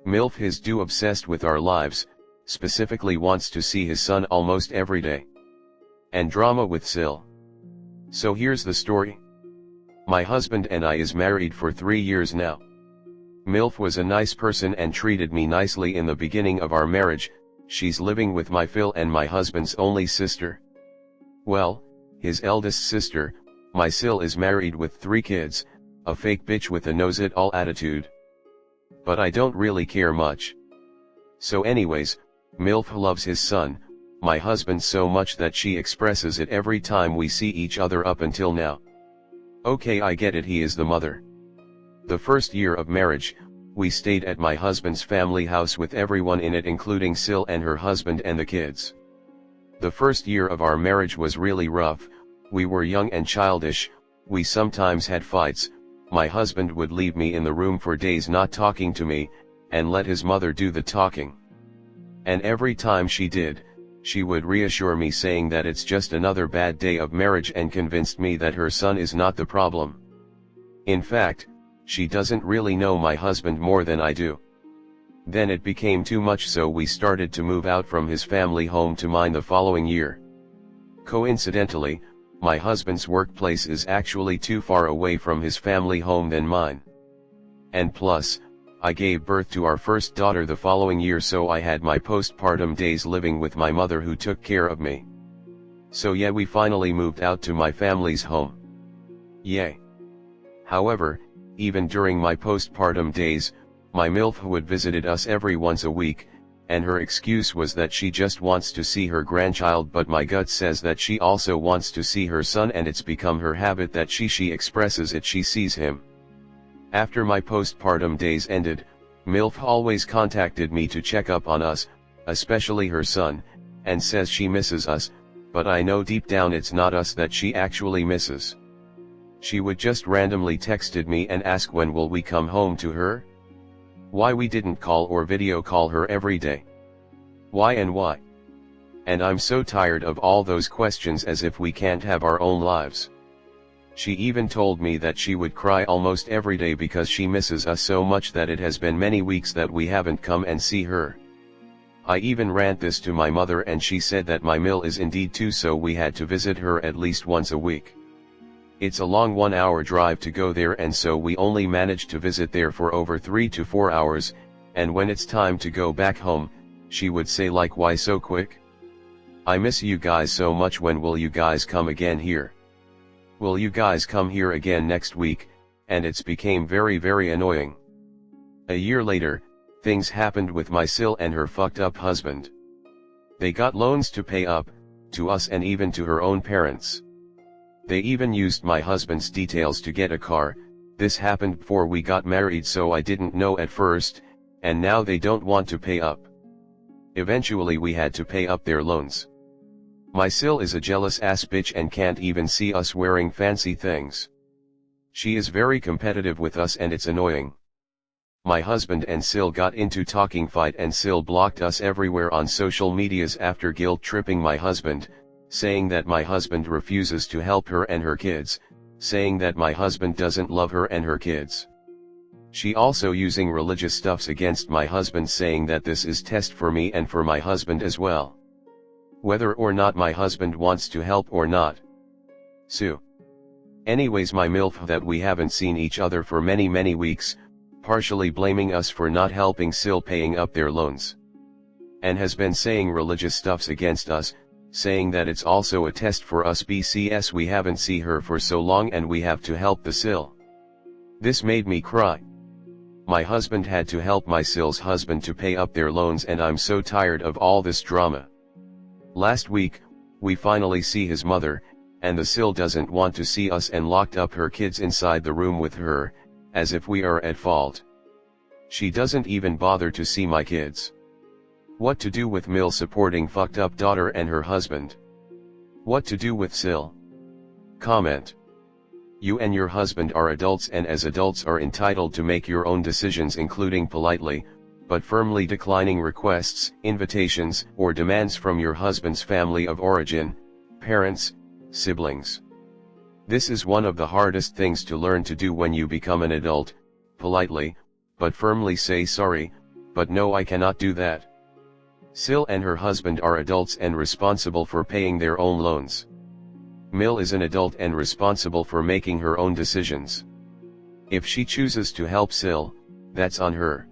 MILFH is too obsessed with our lives, specifically wants to see his son almost every day. And drama with Sil. So here's the story. My husband and I is married for 3 years now. MILFH was a nice person and treated me nicely in the beginning of our marriage. She's living with my Phil and my husband's only sister. Well, his eldest sister, my Sil, is married with 3 kids, a fake bitch with a knows-it-all attitude. But I don't really care much. So anyways, MILFH loves his son, my husband, so much that she expresses it every time we see each other up until now. Okay, I get it, he is the mother. The first year of marriage, we stayed at my husband's family house with everyone in it, including Sil and her husband and the kids. The first year of our marriage was really rough. We were young and childish, we sometimes had fights. My husband would leave me in the room for days not talking to me, and let his mother do the talking. And every time she did, she would reassure me saying that it's just another bad day of marriage and convinced me that her son is not the problem. In fact, she doesn't really know my husband more than I do. Then it became too much, so we started to move out from his family home to mine the following year. Coincidentally, my husband's workplace is actually too far away from his family home than mine. And plus, I gave birth to our first daughter the following year, so I had my postpartum days living with my mother, who took care of me. So yeah, we finally moved out to my family's home. Yay. However, even during my postpartum days, my MILFH would visit us every once a week, and her excuse was that she just wants to see her grandchild, but my gut says that she also wants to see her son, and it's become her habit that she expresses it she sees him. After my postpartum days ended, MILFH always contacted me to check up on us, especially her son, and says she misses us, but I know deep down it's not us that she actually misses. She would just randomly texted me and ask when will we come home to her? Why we didn't call or video call her every day? Why and why? And I'm so tired of all those questions, as if we can't have our own lives. She even told me that she would cry almost every day because she misses us so much that it has been many weeks that we haven't come and see her. I even rant this to my mother, and she said that my MIL is indeed too, so we had to visit her at least once a week. It's a long 1-hour drive to go there, and so we only managed to visit there for over 3 to 4 hours, and when it's time to go back home, she would say like, why so quick? I miss you guys so much, when will you guys come again here? Will you guys come here again next week? And it's became very annoying. A year later, things happened with my Sil and her fucked up husband. They got loans to pay up, to us and even to her own parents. They even used my husband's details to get a car. This happened before we got married, so I didn't know at first, and now they don't want to pay up. Eventually we had to pay up their loans. My Sil is a jealous ass bitch and can't even see us wearing fancy things. She is very competitive with us and it's annoying. My husband and Sil got into talking fight, and Sil blocked us everywhere on social medias after guilt tripping my husband, saying that my husband refuses to help her and her kids, saying that my husband doesn't love her and her kids. She also using religious stuffs against my husband, saying that this is test for me and for my husband as well. Whether or not my husband wants to help or not. Sue. Anyways, my MILFH that we haven't seen each other for many weeks, partially blaming us for not helping Sil paying up their loans. And has been saying religious stuffs against us, saying that it's also a test for us BCS we haven't seen her for so long and we have to help the Sil. This made me cry. My husband had to help my Sil's husband to pay up their loans, and I'm so tired of all this drama. Last week, we finally see his mother, and the Sil doesn't want to see us and locked up her kids inside the room with her, as if we are at fault. She doesn't even bother to see my kids. What to do with MIL supporting fucked up daughter and her husband? What to do with Sil? Comment. You and your husband are adults, and as adults are entitled to make your own decisions, including politely, but firmly declining requests, invitations, or demands from your husband's family of origin, parents, siblings. This is one of the hardest things to learn to do when you become an adult. Politely, but firmly say sorry, But no, I cannot do that. Sil and her husband are adults and responsible for paying their own loans. Mil is an adult and responsible for making her own decisions. If she chooses to help Sil, that's on her.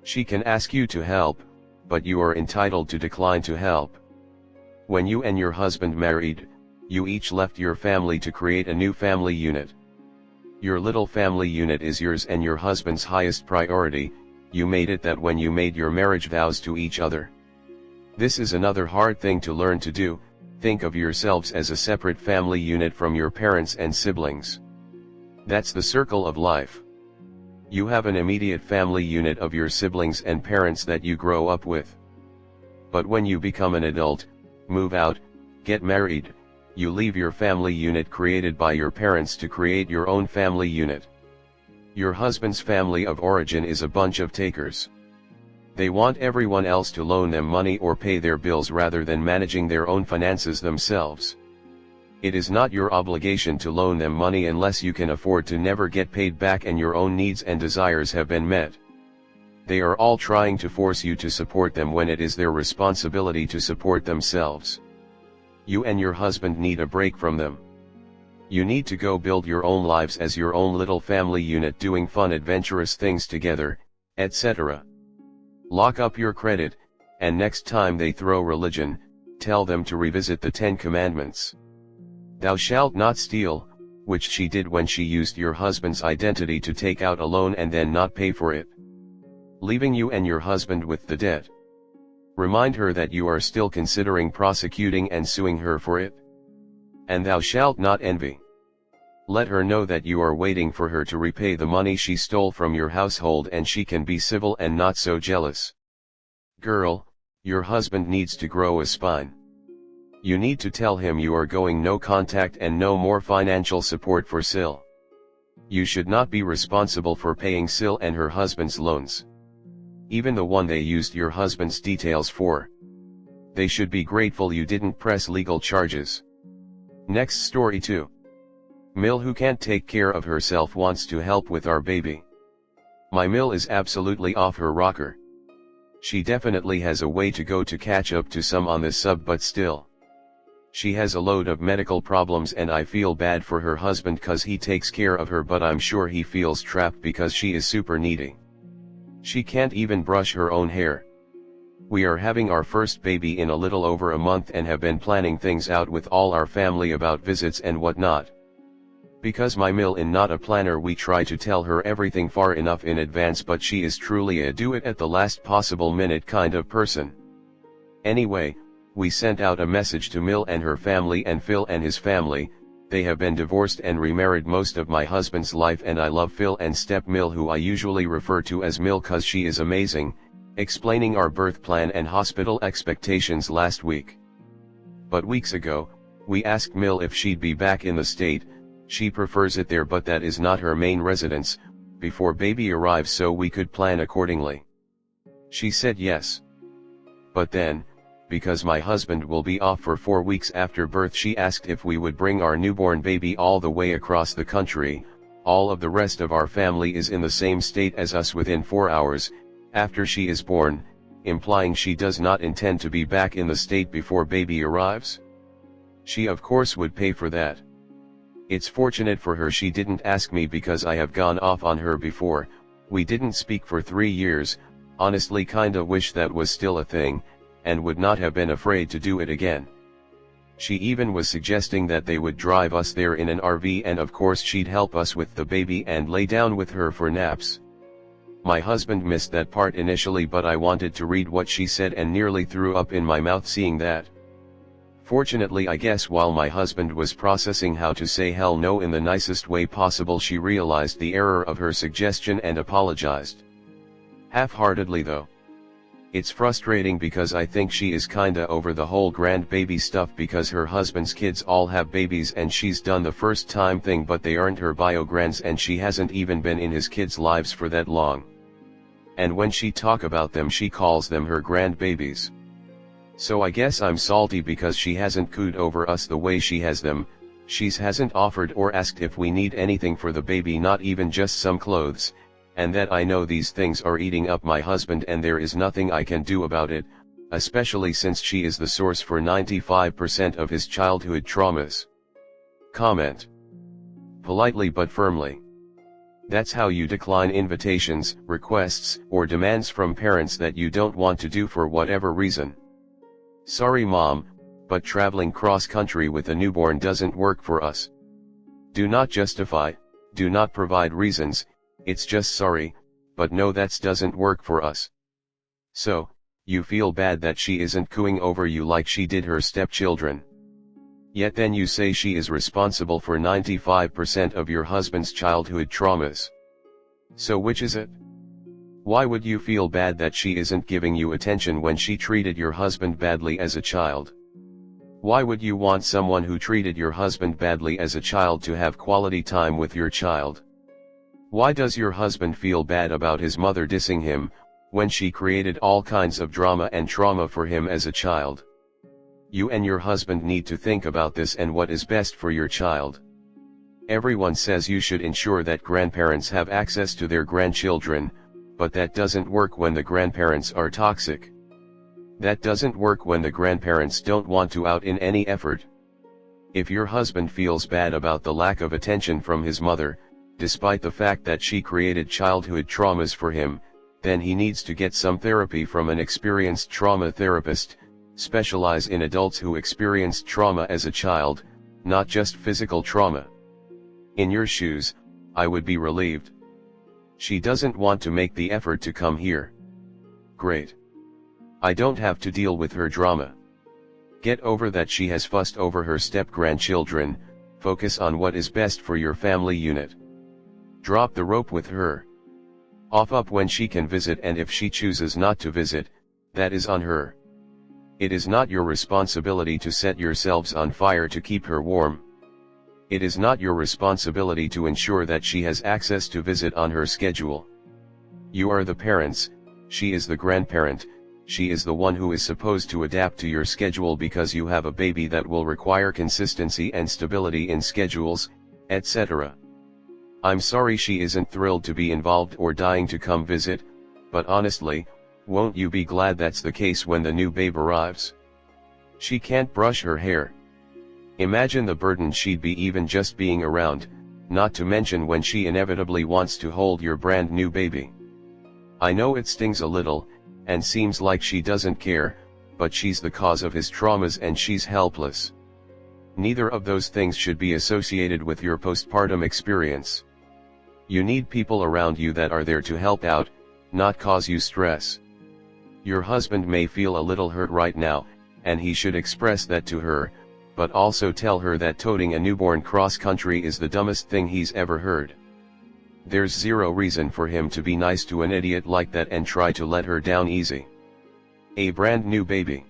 She can ask you to help, but you are entitled to decline to help. When you and your husband married, you each left your family to create a new family unit. Your little family unit is yours and your husband's highest priority. You made it that when you made your marriage vows to each other. This is another hard thing to learn to do. Think of yourselves as a separate family unit from your parents and siblings. That's the circle of life. You have an immediate family unit of your siblings and parents that you grow up with. But when you become an adult, move out, get married, you leave your family unit created by your parents to create your own family unit. Your husband's family of origin is a bunch of takers. They want everyone else to loan them money or pay their bills rather than managing their own finances themselves. It is not your obligation to loan them money unless you can afford to never get paid back and your own needs and desires have been met. They are all trying to force you to support them when it is their responsibility to support themselves. You and your husband need a break from them. You need to go build your own lives as your own little family unit, doing fun adventurous things together, etc. Lock up your credit, and next time they throw religion, tell them to revisit the 10 Commandments. Thou shalt not steal, which she did when she used your husband's identity to take out a loan and then not pay for it, leaving you and your husband with the debt. Remind her that you are still considering prosecuting and suing her for it. And thou shalt not envy. Let her know that you are waiting for her to repay the money she stole from your household and she can be civil and not so jealous. Girl, your husband needs to grow a spine. You need to tell him you are going no contact and no more financial support for Sil. You should not be responsible for paying Sil and her husband's loans. Even the one they used your husband's details for. They should be grateful you didn't press legal charges. Next story 2. Mil, who can't take care of herself, wants to help with our baby. My Mil is absolutely off her rocker. She definitely has a way to go to catch up to some on this sub, but still. She has a load of medical problems and I feel bad for her husband cause he takes care of her, but I'm sure he feels trapped because she is super needy. She can't even brush her own hair. We are having our first baby in a little over a month and have been planning things out with all our family about visits and whatnot. Because my Mil is not a planner, we try to tell her everything far enough in advance, but she is truly a do it at the last possible minute kind of person. Anyway, we sent out a message to Mil and her family and Phil and his family. They have been divorced and remarried most of my husband's life, and I love Phil and step Mil, who I usually refer to as Mil cause she is amazing, explaining our birth plan and hospital expectations last week. But weeks ago, we asked Mil if she'd be back in the state. She prefers it there, but that is not her main residence, before baby arrives, so we could plan accordingly. She said yes. But then, because my husband will be off for 4 weeks after birth, she asked if we would bring our newborn baby all the way across the country. All of the rest of our family is in the same state as us within 4 hours after she is born, implying she does not intend to be back in the state before baby arrives. She of course would pay for that. It's fortunate for her she didn't ask me because I have gone off on her before. We didn't speak for 3 years, honestly kinda wish that was still a thing, and would not have been afraid to do it again. She even was suggesting that they would drive us there in an RV, and of course she'd help us with the baby and lay down with her for naps. My husband missed that part initially, but I wanted to read what she said and nearly threw up in my mouth seeing that. Fortunately, I guess while my husband was processing how to say hell no in the nicest way possible, she realized the error of her suggestion and apologized. Half-heartedly though. It's frustrating because I think she is kinda over the whole grandbaby stuff, because her husband's kids all have babies and she's done the first time thing, but they aren't her bio grands and she hasn't even been in his kids' lives for that long. And when she talk about them she calls them her grandbabies. So I guess I'm salty because she hasn't cooed over us the way she has them. She hasn't offered or asked if we need anything for the baby, not even just some clothes, and that I know these things are eating up my husband and there is nothing I can do about it, especially since she is the source for 95% of his childhood traumas. Comment. Politely but firmly. That's how you decline invitations, requests, or demands from parents that you don't want to do for whatever reason. Sorry mom, but traveling cross-country with a newborn doesn't work for us. Do not justify, do not provide reasons, it's just sorry, but no, that doesn't work for us. So, you feel bad that she isn't cooing over you like she did her stepchildren. Yet then you say she is responsible for 95% of your husband's childhood traumas. So which is it? Why would you feel bad that she isn't giving you attention when she treated your husband badly as a child? Why would you want someone who treated your husband badly as a child to have quality time with your child? Why does your husband feel bad about his mother dissing him, when she created all kinds of drama and trauma for him as a child? You and your husband need to think about this and what is best for your child. Everyone says you should ensure that grandparents have access to their grandchildren, but that doesn't work when the grandparents are toxic. That doesn't work when the grandparents don't want to out in any effort. If your husband feels bad about the lack of attention from his mother, despite the fact that she created childhood traumas for him, then he needs to get some therapy from an experienced trauma therapist, specialize in adults who experienced trauma as a child, not just physical trauma. In your shoes, I would be relieved. She doesn't want to make the effort to come here. Great. I don't have to deal with her drama. Get over that she has fussed over her step-grandchildren, focus on what is best for your family unit. Drop the rope with her. Off up when she can visit, and if she chooses not to visit, that is on her. It is not your responsibility to set yourselves on fire to keep her warm. It is not your responsibility to ensure that she has access to visit on her schedule. You are the parents, she is the grandparent, she is the one who is supposed to adapt to your schedule because you have a baby that will require consistency and stability in schedules, etc. I'm sorry she isn't thrilled to be involved or dying to come visit, but honestly, won't you be glad that's the case when the new babe arrives? She can't brush her hair. Imagine the burden she'd be even just being around, not to mention when she inevitably wants to hold your brand new baby. I know it stings a little, and seems like she doesn't care, but she's the cause of his traumas and she's helpless. Neither of those things should be associated with your postpartum experience. You need people around you that are there to help out, not cause you stress. Your husband may feel a little hurt right now, and he should express that to her, but also tell her that toting a newborn cross-country is the dumbest thing he's ever heard. There's zero reason for him to be nice to an idiot like that and try to let her down easy. A brand new baby.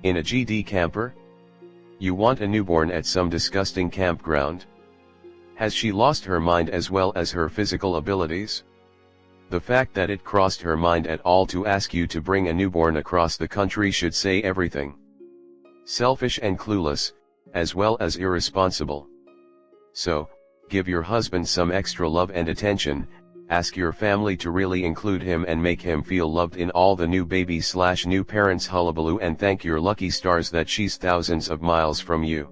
In a GD camper? You want a newborn at some disgusting campground? Has she lost her mind as well as her physical abilities? The fact that it crossed her mind at all to ask you to bring a newborn across the country should say everything. Selfish and clueless, as well as irresponsible. So, give your husband some extra love and attention, ask your family to really include him and make him feel loved in all the new baby/new parents hullabaloo, and thank your lucky stars that she's thousands of miles from you.